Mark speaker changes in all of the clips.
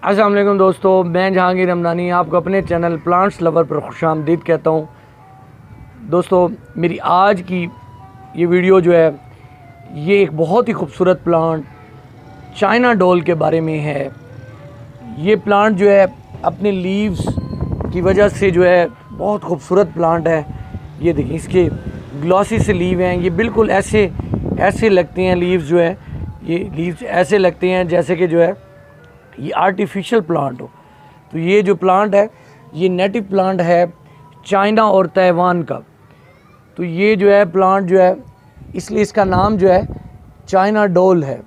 Speaker 1: अस्सलाम वालेकुम दोस्तों, मैं जहांगीर रमदानी आपको अपने चैनल प्लांट्स लवर पर खुशामदीद कहता हूं। दोस्तों, मेरी आज की ये वीडियो जो है ये एक बहुत ही खूबसूरत प्लांट चाइना डोल के बारे में है। ये प्लांट जो है अपने लीव्स की वजह से जो है बहुत खूबसूरत प्लांट है। ये देखिए, इसके ग्लॉसी से लीव हैं। ये बिल्कुल ऐसे लगते हैं लीव्स जो है, ये लीव्स ऐसे लगते हैं जैसे कि जो है ये आर्टिफिशियल प्लांट हो। तो ये जो प्लांट है ये नेटिव प्लांट है चाइना और ताइवान का। तो ये जो है प्लांट जो है, इसलिए इसका नाम जो है चाइना डोल है।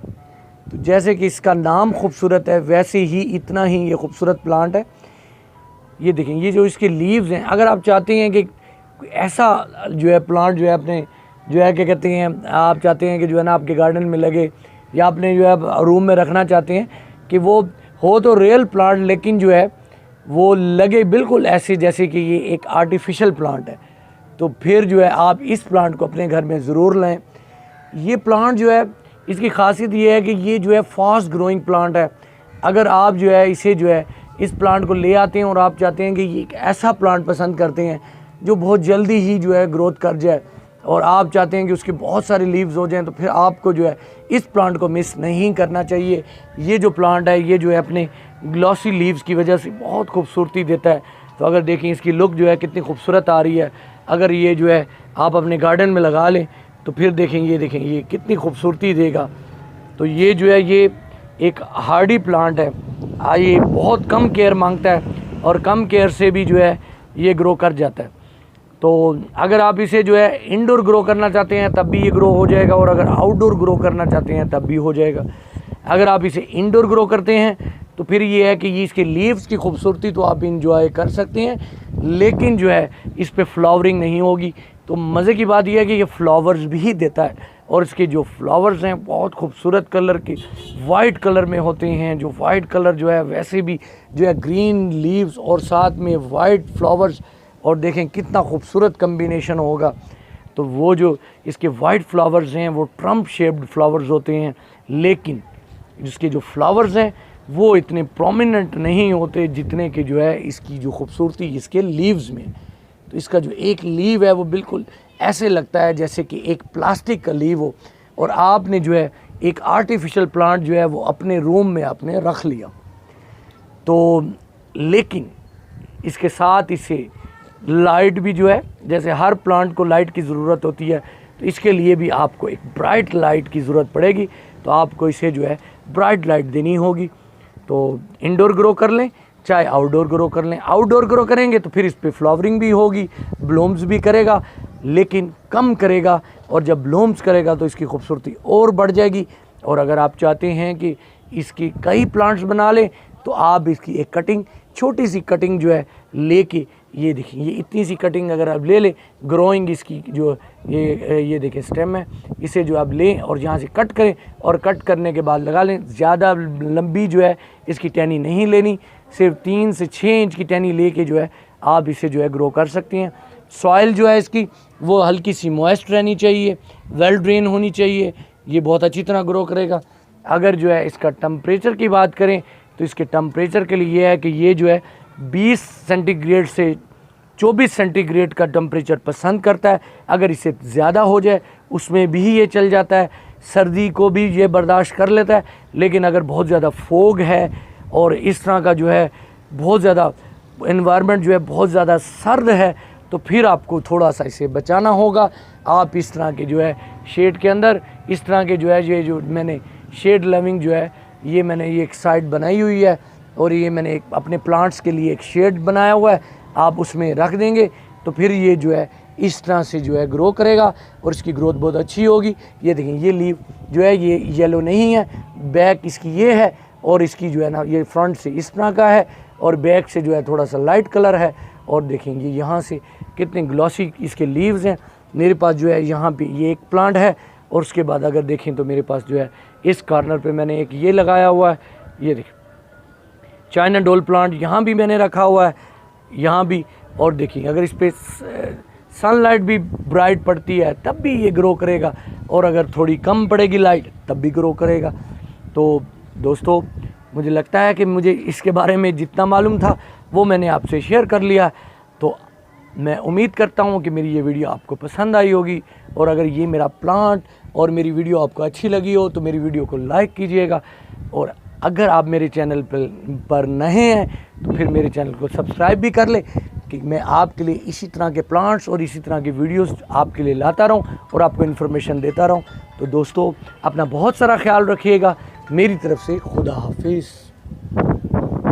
Speaker 1: तो जैसे कि इसका नाम खूबसूरत है वैसे ही इतना ही ये खूबसूरत प्लांट है। ये देखें, ये जो इसके लीव्स हैं, अगर आप चाहते हैं कि ऐसा जो है प्लांट जो है अपने जो है क्या कहते हैं, आप चाहते हैं कि जो है ना आपके गार्डन में लगे या अपने जो है रूम में रखना चाहते हैं कि वो हो तो रियल प्लांट लेकिन जो है वो लगे बिल्कुल ऐसे जैसे कि ये एक आर्टिफिशियल प्लांट है, तो फिर जो है आप इस प्लांट को अपने घर में ज़रूर लाएं। ये प्लांट जो है इसकी खासियत ये है कि ये जो है फास्ट ग्रोइंग प्लांट है। अगर आप जो है इसे जो है इस प्लांट को ले आते हैं और आप चाहते हैं कि ये एक ऐसा प्लांट पसंद करते हैं जो बहुत जल्दी ही जो है ग्रोथ कर जाए और आप चाहते हैं कि उसके बहुत सारे लीव्स हो जाएं, तो फिर आपको जो है इस प्लांट को मिस नहीं करना चाहिए। ये जो प्लांट है ये जो है अपने ग्लॉसी लीव्स की वजह से बहुत खूबसूरती देता है। तो अगर देखें इसकी लुक जो है कितनी खूबसूरत आ रही है, अगर ये जो है आप अपने गार्डन में लगा लें तो फिर देखें ये कितनी खूबसूरती देगा। तो ये जो है ये एक हार्डी प्लांट है। ये बहुत कम केयर मांगता है और कम केयर से भी जो है ये ग्रो कर जाता है। तो अगर आप इसे जो है इंडोर ग्रो करना चाहते हैं तब भी ये ग्रो हो जाएगा और अगर आउटडोर ग्रो करना चाहते हैं तब भी हो जाएगा। अगर आप इसे इंडोर ग्रो करते हैं तो फिर ये है कि ये इसके लीव्स की खूबसूरती तो आप इंजॉय कर सकते हैं, लेकिन जो है इस पे फ्लावरिंग नहीं होगी। तो मज़े की बात यह है कि ये फ्लावर्स भी देता है और इसके जो फ्लावर्स हैं बहुत खूबसूरत कलर के वाइट कलर में होते हैं। जो वाइट कलर जो है वैसे भी जो है ग्रीन लीव्स और साथ में वाइट फ्लावर्स, और देखें कितना खूबसूरत कम्बिनेशन होगा। तो वो जो इसके वाइट फ्लावर्स हैं वो ट्रम्प शेप्ड फ्लावर्स होते हैं, लेकिन जिसके जो फ्लावर्स हैं वो इतने प्रोमिनेंट नहीं होते जितने कि जो है इसकी जो खूबसूरती इसके लीव्स में। तो इसका जो एक लीव है वो बिल्कुल ऐसे लगता है जैसे कि एक प्लास्टिक का लीव हो और आपने जो है एक आर्टिफिशियल प्लांट जो है वो अपने रूम में आपने रख लिया। तो लेकिन इसके साथ इसे लाइट भी जो है, जैसे हर प्लांट को लाइट की ज़रूरत होती है, तो इसके लिए भी आपको एक ब्राइट लाइट की ज़रूरत पड़ेगी। तो आपको इसे जो है ब्राइट लाइट देनी होगी। तो इंडोर ग्रो कर लें चाहे आउटडोर ग्रो कर लें। आउटडोर ग्रो करेंगे तो फिर इस पर फ्लावरिंग भी होगी, ब्लूम्स भी करेगा लेकिन कम करेगा, और जब ब्लूम्स करेगा तो इसकी खूबसूरती और बढ़ जाएगी। और अगर आप चाहते हैं कि इसकी कई प्लांट्स बना लें तो आप इसकी एक कटिंग, छोटी सी कटिंग जो है लेके, ये देखिए ये इतनी सी कटिंग अगर आप ले लें, ग्रोइंग इसकी जो ये देखें स्टेम है, इसे जो आप लें और यहाँ से कट करें और कट करने के बाद लगा लें। ज़्यादा लंबी जो है इसकी टहनी नहीं लेनी, सिर्फ 3 से 6 इंच की टहनी लेके जो है आप इसे जो है ग्रो कर सकते हैं। सॉइल जो है इसकी वो हल्की सी मॉइस्ट रहनी चाहिए, वेल ड्रेन होनी चाहिए, ये बहुत अच्छी तरह ग्रो करेगा। अगर जो है इसका टेम्परेचर की बात करें तो इसके टेम्परेचर के लिए ये है कि ये जो है 20 सेंटीग्रेड से 24 सेंटीग्रेड का टेम्परेचर पसंद करता है। अगर इससे ज़्यादा हो जाए उसमें भी ये चल जाता है, सर्दी को भी ये बर्दाश्त कर लेता है। लेकिन अगर बहुत ज़्यादा फोग है और इस तरह का जो है बहुत ज़्यादा एनवायरनमेंट जो है बहुत ज़्यादा सर्द है तो फिर आपको थोड़ा सा इसे बचाना होगा। आप इस तरह के जो है शेड के अंदर इस तरह के जो है ये जो मैंने शेड लविंग जो है ये मैंने ये एक साइड बनाई हुई है और ये मैंने एक अपने प्लांट्स के लिए एक शेड बनाया हुआ है, आप उसमें रख देंगे तो फिर ये जो है इस तरह से जो है ग्रो करेगा और इसकी ग्रोथ बहुत अच्छी होगी। ये देखें ये लीव जो है ये येलो नहीं है, बैक इसकी ये है और इसकी जो है ना ये फ्रंट से इस तरह का है और बैक से जो है थोड़ा सा लाइट कलर है। और देखेंगे यहाँ से कितने ग्लॉसी इसके लीव्स हैं। मेरे पास जो है यहाँ पे ये एक प्लांट है और उसके बाद अगर देखें तो मेरे पास जो है इस कॉर्नर पे मैंने एक ये लगाया हुआ है, ये देखें चाइना डोल प्लांट यहाँ भी मैंने रखा हुआ है, यहाँ भी। और देखिए अगर इस पर सनलाइट भी ब्राइट पड़ती है तब भी ये ग्रो करेगा और अगर थोड़ी कम पड़ेगी लाइट तब भी ग्रो करेगा। तो दोस्तों मुझे लगता है कि मुझे इसके बारे में जितना मालूम था वो मैंने आपसे शेयर कर लिया। तो मैं उम्मीद करता हूँ कि मेरी ये वीडियो आपको पसंद आई होगी, और अगर ये मेरा प्लांट और मेरी वीडियो आपको अच्छी लगी हो तो मेरी वीडियो को लाइक कीजिएगा, और अगर आप मेरे चैनल पर नए हैं तो फिर मेरे चैनल को सब्सक्राइब भी कर लें कि मैं आपके लिए इसी तरह के प्लांट्स और इसी तरह के वीडियोस आपके लिए लाता रहूं और आपको इन्फॉर्मेशन देता रहूं। तो दोस्तों, अपना बहुत सारा ख्याल रखिएगा। मेरी तरफ से खुदा हाफिज़।